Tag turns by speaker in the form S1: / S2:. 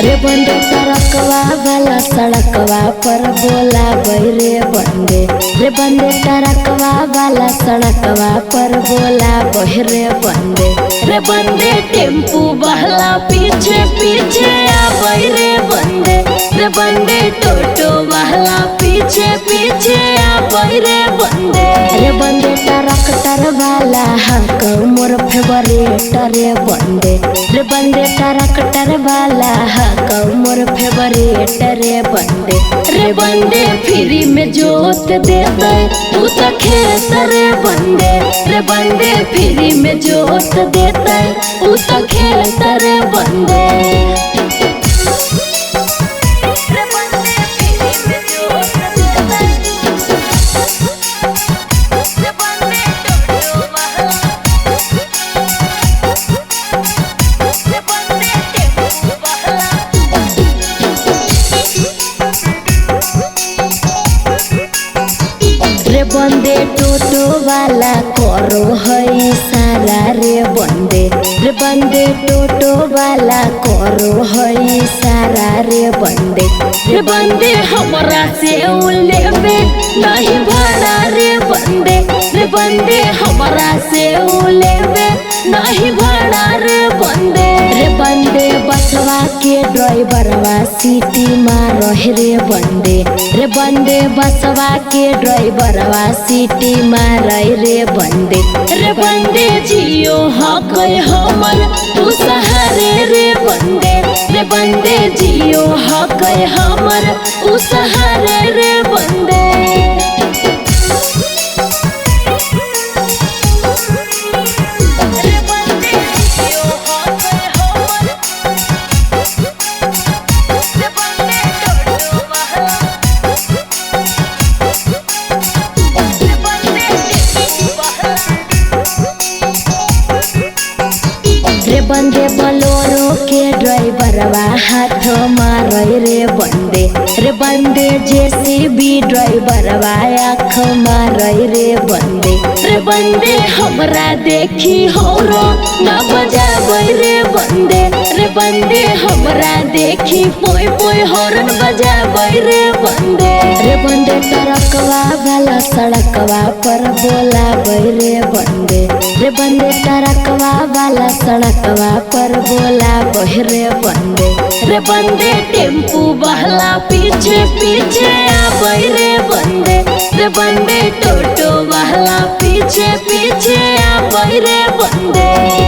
S1: रे बंदे टरकवा वाला सड़कवा पर बोला रे बंदे। रे बंदे टरकवा वाला सड़कवा पर बोला रे बंदे। रे बंदे टेम्पू बहला पीछे पीछे आ रे बंदे। रे बंदे टोटो बहला पीछे पीछे आ रे बंदे। रे बंदे ट्रैक्टर वाला हक मोर फेवरेट रे बंदे। रे बंदे ट्रैक्टर वाला हक मोर फेवरेट रे बंदे। रे बंदे फ्री में जोत देते तू तो खेत रे बंदे। रे बंदे फ्री में जोत देते तू तो खेत रे बंदे। रे बंदे टोटो वाला करो है सारा रे बंदे। रे बंदे टोटो वाला करो है सारा रे बंदे। रे बंदे हमरा से लेबे नहीं भाड़ा रे बंदे। रे बंदे हमरा से लेबे नहीं भाड़ा रे बंदे। रे बंदे बसवा के ड्राइवरवा सीटी मार रे बंदे। रे बंदे बसवा के ड्राइवरवा सीटी मार रे बंदे। रे बंदे जियो हक हमर तू सहारे रे बंदे। रे बंदे जियो हक हमर तू सहारे रे बंदे। रे बंदे बोलेरो के ड्राइवरवा हाथ मार रे बंदे। रे बंदे जेसीबी ड्राइवरवा आँख मार रे बंदे। रे बंदे हमरा देखी होरो न बजाबै रे बंदे। रे बंदे हमरा देखी पोई पोई हॉर्न बजाबै रे बंदे। रे बंदे ट्रकवा वाला सड़कवा पर बोला रे बंदे। रे बंदे ट्रकवा वाला सड़कवा पर बोला रे बंदे। रे बंदे टेम्पू बहला पीछे पीछे आ रे बंदे। रे बंदे टोटो बहला पीछे पीछे आ रे बंदे।